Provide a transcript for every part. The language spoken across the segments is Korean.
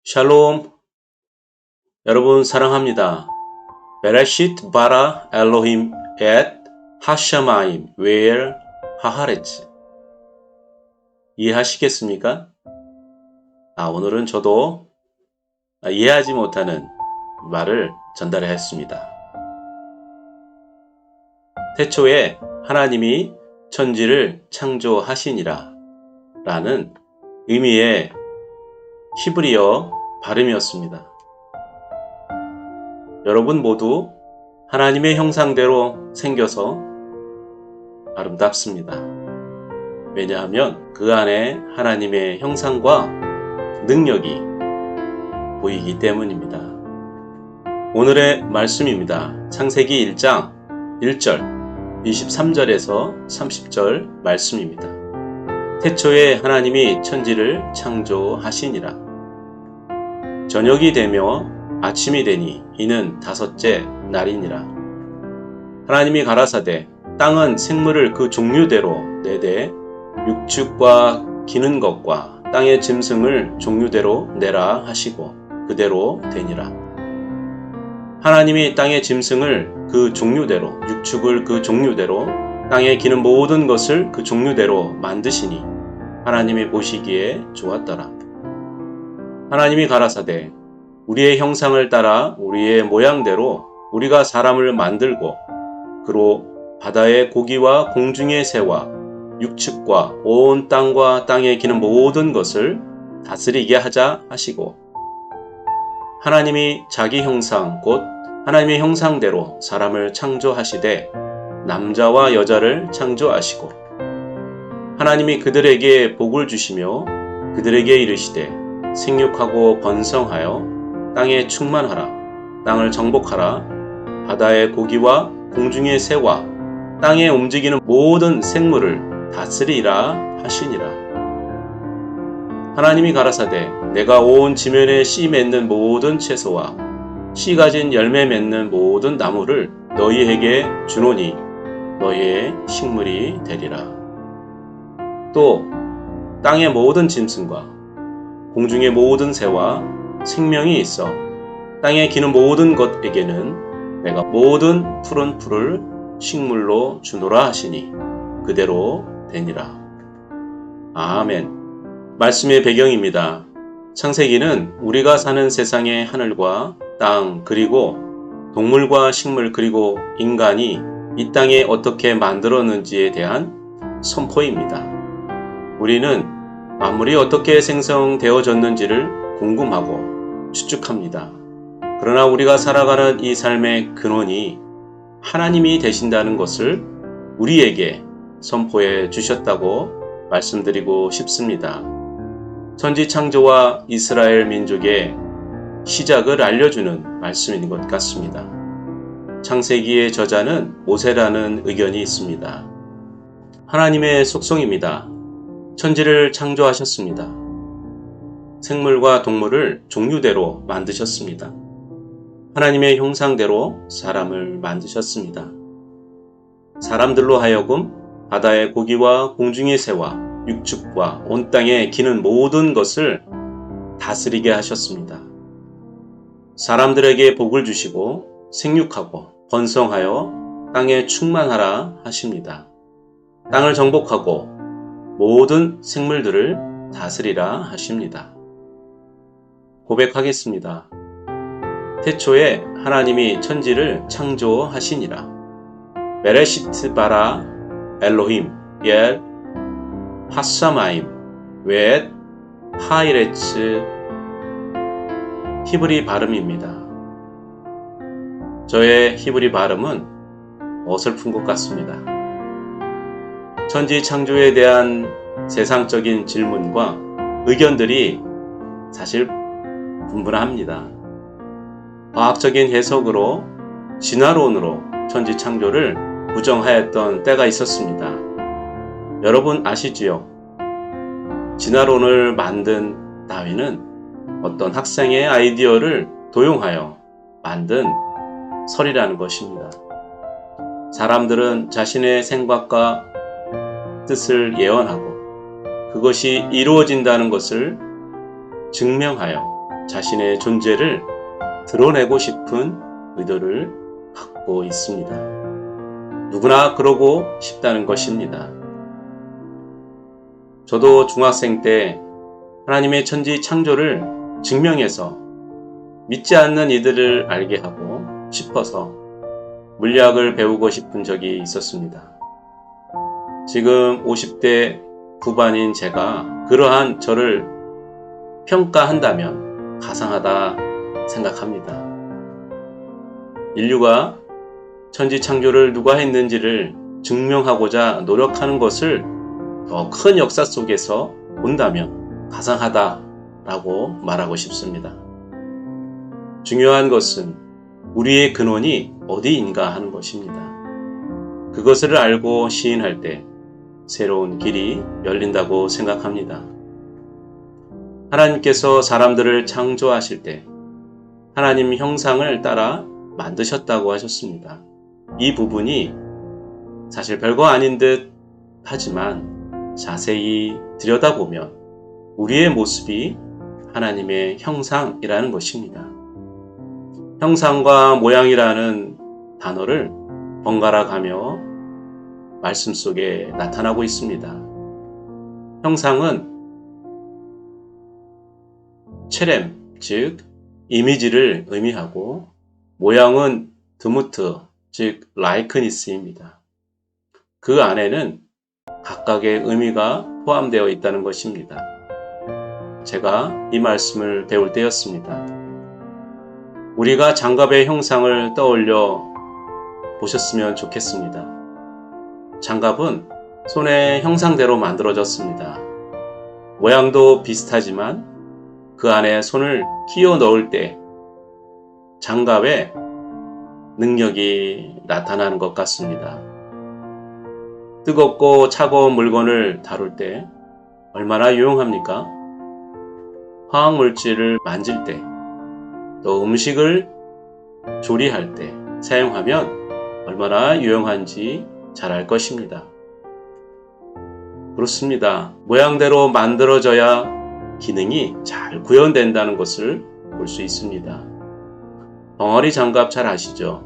샬롬, 여러분 사랑합니다. 베레시트 바라 엘로힘 엣 하샤마임 웨일 하하레츠. 이해하시겠습니까? 오늘은 저도 이해하지 못하는 말을 전달해 했습니다. 태초에 하나님이 천지를 창조하시니라 라는 의미의 히브리어 발음이었습니다. 여러분 모두 하나님의 형상대로 생겨서 아름답습니다. 왜냐하면 그 안에 하나님의 형상과 능력이 보이기 때문입니다. 오늘의 말씀입니다. 창세기 1장 1절, 23절에서 30절 말씀입니다. 태초에 하나님이 천지를 창조하시니라. 저녁이 되며 아침이 되니 이는 다섯째 날이니라. 하나님이 가라사대 땅은 생물을 그 종류대로 내되 육축과 기는 것과 땅의 짐승을 종류대로 내라 하시고 그대로 되니라. 하나님이 땅의 짐승을 그 종류대로 육축을 그 종류대로 땅에 기는 모든 것을 그 종류대로 만드시니 하나님이 보시기에 좋았더라. 하나님이 가라사대 우리의 형상을 따라 우리의 모양대로 우리가 사람을 만들고 그로 바다의 고기와 공중의 새와 육축과 온 땅과 땅에 기는 모든 것을 다스리게 하자 하시고 하나님이 자기 형상 곧 하나님의 형상대로 사람을 창조하시되 남자와 여자를 창조하시고 하나님이 그들에게 복을 주시며 그들에게 이르시되 생육하고 번성하여 땅에 충만하라 땅을 정복하라 바다의 고기와 공중의 새와 땅에 움직이는 모든 생물을 다스리라 하시니라. 하나님이 가라사대 내가 온 지면에 씨 맺는 모든 채소와 씨 가진 열매 맺는 모든 나무를 너희에게 주노니 너희의 식물이 되리라. 또 땅의 모든 짐승과 공중의 모든 새와 생명이 있어 땅에 기는 모든 것에게는 내가 모든 푸른 풀을 식물로 주노라 하시니 그대로 되니라. 아멘. 말씀의 배경입니다. 창세기는 우리가 사는 세상의 하늘과 땅 그리고 동물과 식물 그리고 인간이 이 땅에 어떻게 만들었는지에 대한 선포입니다. 우리는 만물이 어떻게 생성되어졌는지를 궁금하고 추측합니다. 그러나 우리가 살아가는 이 삶의 근원이 하나님이 되신다는 것을 우리에게 선포해 주셨다고 말씀드리고 싶습니다. 천지 창조와 이스라엘 민족의 시작을 알려주는 말씀인 것 같습니다. 창세기의 저자는 모세라는 의견이 있습니다. 하나님의 속성입니다. 천지를 창조하셨습니다. 생물과 동물을 종류대로 만드셨습니다. 하나님의 형상대로 사람을 만드셨습니다. 사람들로 하여금 바다의 고기와 공중의 새와 육축과 온 땅에 기는 모든 것을 다스리게 하셨습니다. 사람들에게 복을 주시고 생육하고 번성하여 땅에 충만하라 하십니다. 땅을 정복하고 모든 생물들을 다스리라 하십니다. 고백하겠습니다. 태초에 하나님이 천지를 창조하시니라. 베레시트 바라 엘로힘 엘 하샤마임 웨 하이레츠. 히브리 발음입니다. 저의 히브리 발음은 어설픈 것 같습니다. 천지 창조에 대한 세상적인 질문과 의견들이 사실 분분합니다. 과학적인 해석으로 진화론으로 천지 창조를 부정하였던 때가 있었습니다. 여러분 아시지요? 진화론을 만든 다윈은 어떤 학생의 아이디어를 도용하여 만든 설이라는 것입니다. 사람들은 자신의 생각과 뜻을 예언하고 그것이 이루어진다는 것을 증명하여 자신의 존재를 드러내고 싶은 의도를 갖고 있습니다. 누구나 그러고 싶다는 것입니다. 저도 중학생 때 하나님의 천지 창조를 증명해서 믿지 않는 이들을 알게 하고 싶어서 물리학을 배우고 싶은 적이 있었습니다. 지금 50대 후반인 제가 그러한 저를 평가한다면 가상하다 생각합니다. 인류가 천지 창조를 누가 했는지를 증명하고자 노력하는 것을 더 큰 역사 속에서 본다면 가상하다라고 말하고 싶습니다. 중요한 것은 우리의 근원이 어디인가 하는 것입니다. 그것을 알고 시인할 때 새로운 길이 열린다고 생각합니다. 하나님께서 사람들을 창조하실 때 하나님 형상을 따라 만드셨다고 하셨습니다. 이 부분이 사실 별거 아닌 듯 하지만 자세히 들여다보면 우리의 모습이 하나님의 형상이라는 것입니다. 형상과 모양이라는 단어를 번갈아 가며 말씀 속에 나타나고 있습니다. 형상은 체렘, 즉 이미지를 의미하고 모양은 드무트, 즉 라이크니스입니다. 그 안에는 각각의 의미가 포함되어 있다는 것입니다. 제가 이 말씀을 배울 때였습니다. 우리가 장갑의 형상을 떠올려 보셨으면 좋겠습니다. 장갑은 손의 형상대로 만들어졌습니다. 모양도 비슷하지만 그 안에 손을 끼워 넣을 때 장갑의 능력이 나타나는 것 같습니다. 뜨겁고 차가운 물건을 다룰 때 얼마나 유용합니까? 화학물질을 만질 때, 또 음식을 조리할 때 사용하면 얼마나 유용한지 잘 알 것입니다. 그렇습니다. 모양대로 만들어져야 기능이 잘 구현된다는 것을 볼 수 있습니다. 덩어리 장갑 잘 아시죠?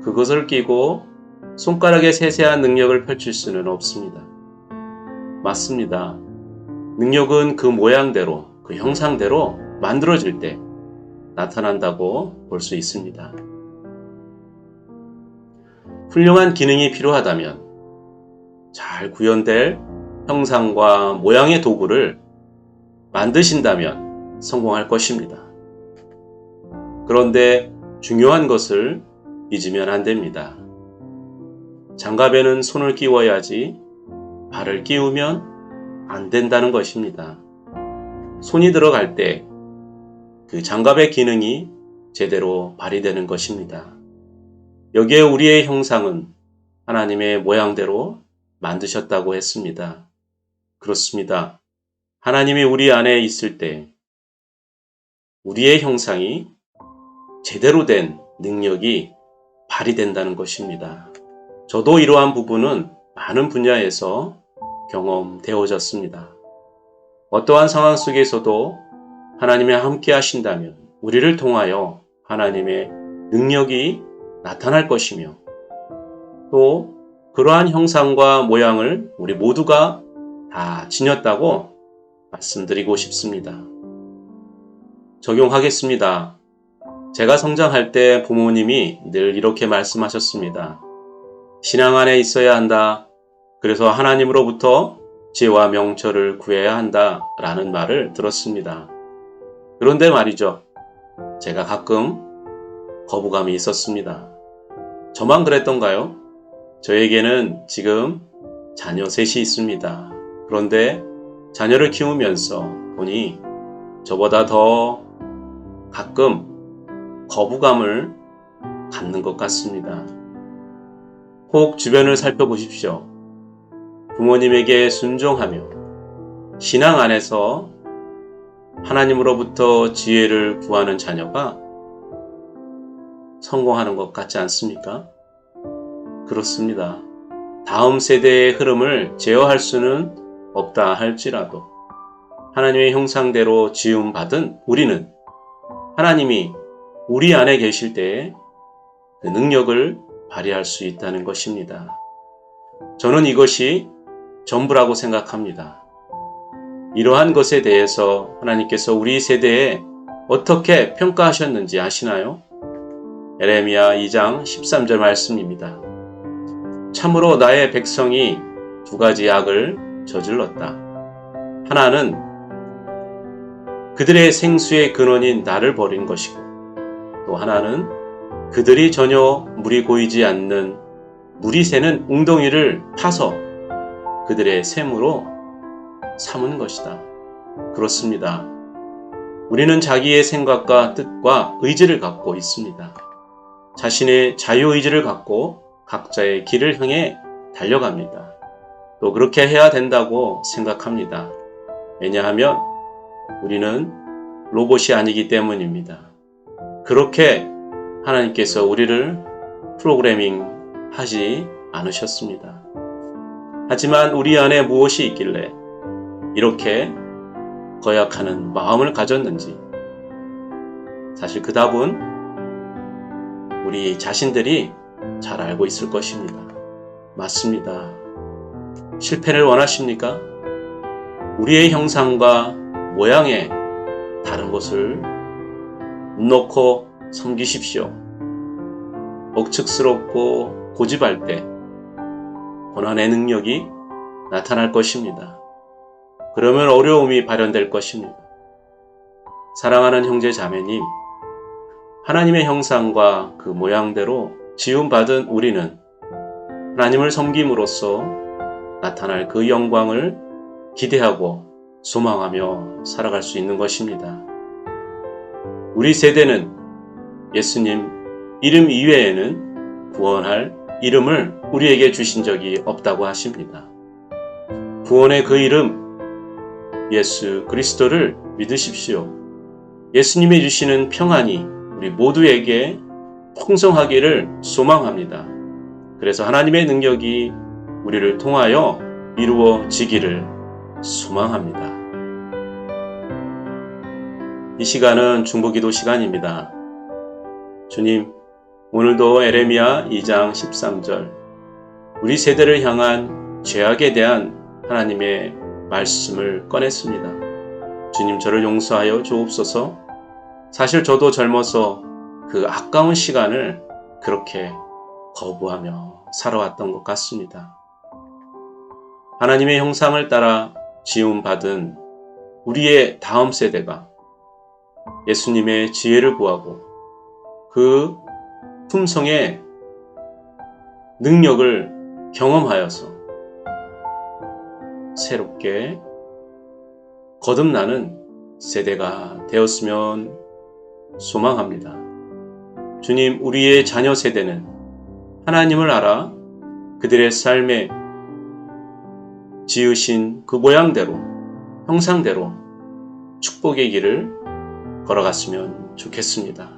그것을 끼고 손가락의 세세한 능력을 펼칠 수는 없습니다. 맞습니다. 능력은 그 모양대로, 그 형상대로 만들어질 때 나타난다고 볼 수 있습니다. 훌륭한 기능이 필요하다면 잘 구현될 형상과 모양의 도구를 만드신다면 성공할 것입니다. 그런데 중요한 것을 잊으면 안 됩니다. 장갑에는 손을 끼워야지 발을 끼우면 안 된다는 것입니다. 손이 들어갈 때 그 장갑의 기능이 제대로 발휘되는 것입니다. 여기에 우리의 형상은 하나님의 모양대로 만드셨다고 했습니다. 그렇습니다. 하나님이 우리 안에 있을 때 우리의 형상이 제대로 된 능력이 발휘된다는 것입니다. 저도 이러한 부분은 많은 분야에서 경험되어졌습니다. 어떠한 상황 속에서도 하나님이 함께 하신다면 우리를 통하여 하나님의 능력이 나타날 것이며 또 그러한 형상과 모양을 우리 모두가 다 지녔다고 말씀드리고 싶습니다. 적용하겠습니다. 제가 성장할 때 부모님이 늘 이렇게 말씀하셨습니다. 신앙 안에 있어야 한다. 그래서 하나님으로부터 지혜와 명철을 구해야 한다. 라는 말을 들었습니다. 그런데 말이죠. 제가 가끔 거부감이 있었습니다. 저만 그랬던가요? 저에게는 지금 자녀 셋이 있습니다. 그런데 자녀를 키우면서 보니 저보다 더 가끔 거부감을 갖는 것 같습니다. 혹 주변을 살펴보십시오. 부모님에게 순종하며 신앙 안에서 하나님으로부터 지혜를 구하는 자녀가 성공하는 것 같지 않습니까? 그렇습니다. 다음 세대의 흐름을 제어할 수는 없다 할지라도 하나님의 형상대로 지음받은 우리는 하나님이 우리 안에 계실 때에 그 능력을 발휘할 수 있다는 것입니다. 저는 이것이 전부라고 생각합니다. 이러한 것에 대해서 하나님께서 우리 세대에 어떻게 평가하셨는지 아시나요? 에레미야 2장 13절 말씀입니다. 참으로 나의 백성이 두 가지 악을 저질렀다. 하나는 그들의 생수의 근원인 나를 버린 것이고, 또 하나는 그들이 전혀 물이 고이지 않는 물이 새는 웅덩이를 파서 그들의 샘으로 삼은 것이다. 그렇습니다. 우리는 자기의 생각과 뜻과 의지를 갖고 있습니다. 자신의 자유의지를 갖고 각자의 길을 향해 달려갑니다. 또 그렇게 해야 된다고 생각합니다. 왜냐하면 우리는 로봇이 아니기 때문입니다. 그렇게 하나님께서 우리를 프로그래밍 하지 않으셨습니다. 하지만 우리 안에 무엇이 있길래 이렇게 거역하는 마음을 가졌는지, 사실 그 답은 우리 자신들이 잘 알고 있을 것입니다. 맞습니다. 실패를 원하십니까? 우리의 형상과 모양에 다른 것을 놓고 섬기십시오. 억측스럽고 고집할 때 고난의 능력이 나타날 것입니다. 그러면 어려움이 발현될 것입니다. 사랑하는 형제 자매님, 하나님의 형상과 그 모양대로 지음받은 우리는 하나님을 섬김으로써 나타날 그 영광을 기대하고 소망하며 살아갈 수 있는 것입니다. 우리 세대는 예수님 이름 이외에는 구원할 이름을 우리에게 주신 적이 없다고 하십니다. 구원의 그 이름 예수 그리스도를 믿으십시오. 예수님이 주시는 평안이 우리 모두에게 풍성하기를 소망합니다. 그래서 하나님의 능력이 우리를 통하여 이루어지기를 소망합니다. 이 시간은 중보기도 시간입니다. 주님, 오늘도 에레미야 2장 13절 우리 세대를 향한 죄악에 대한 하나님의 말씀을 꺼냈습니다. 주님, 저를 용서하여 주옵소서. 사실 저도 젊어서 그 아까운 시간을 그렇게 거부하며 살아왔던 것 같습니다. 하나님의 형상을 따라 지음받은 우리의 다음 세대가 예수님의 지혜를 구하고 그 품성의 능력을 경험하여서 새롭게 거듭나는 세대가 되었으면 소망합니다. 주님, 우리의 자녀 세대는 하나님을 알아 그들의 삶에 지으신 그 모양대로, 형상대로 축복의 길을 걸어갔으면 좋겠습니다.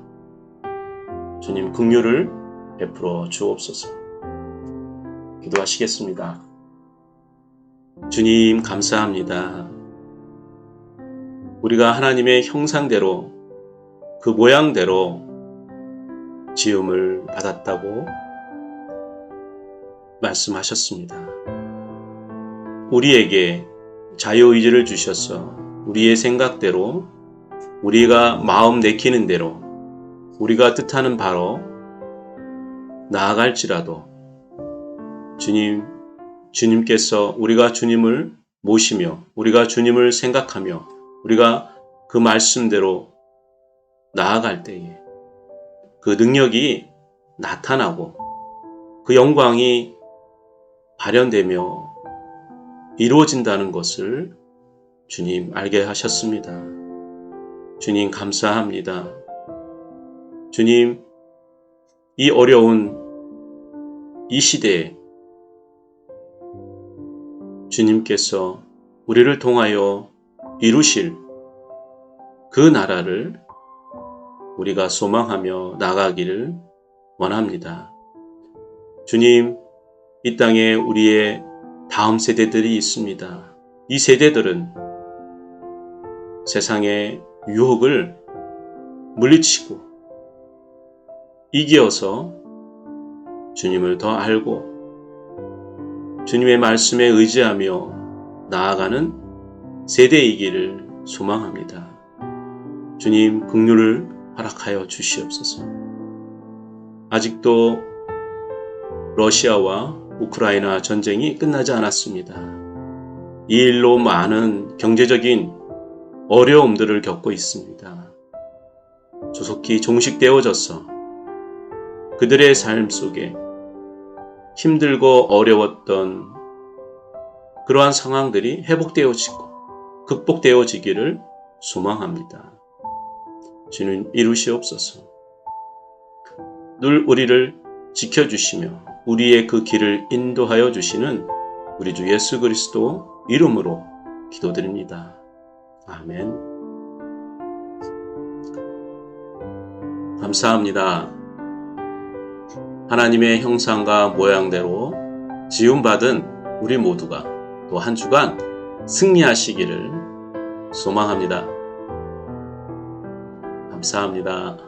주님, 긍휼을 베풀어 주옵소서. 기도하시겠습니다. 주님, 감사합니다. 우리가 하나님의 형상대로 그 모양대로 지음을 받았다고 말씀하셨습니다. 우리에게 자유의지를 주셔서 우리의 생각대로, 우리가 마음 내키는 대로, 우리가 뜻하는 바로 나아갈지라도 주님께서 우리가 주님을 모시며, 우리가 주님을 생각하며, 우리가 그 말씀대로 나아갈 때에 그 능력이 나타나고 그 영광이 발현되며 이루어진다는 것을 주님 알게 하셨습니다. 주님, 감사합니다. 주님, 이 어려운 이 시대에 주님께서 우리를 통하여 이루실 그 나라를 우리가 소망하며 나가기를 원합니다. 주님, 이 땅에 우리의 다음 세대들이 있습니다. 이 세대들은 세상의 유혹을 물리치고 이겨서 주님을 더 알고 주님의 말씀에 의지하며 나아가는 세대이기를 소망합니다. 주님 긍휼을 허락하여 주시옵소서. 아직도 러시아와 우크라이나 전쟁이 끝나지 않았습니다. 이 일로 많은 경제적인 어려움들을 겪고 있습니다. 조속히 종식되어져서 그들의 삶 속에 힘들고 어려웠던 그러한 상황들이 회복되어지고 극복되어지기를 소망합니다. 주님 이루시옵소서. 늘 우리를 지켜주시며 우리의 그 길을 인도하여 주시는 우리 주 예수 그리스도 이름으로 기도드립니다. 아멘. 감사합니다. 하나님의 형상과 모양대로 지음받은 우리 모두가 또 한 주간 승리하시기를 소망합니다. 감사합니다.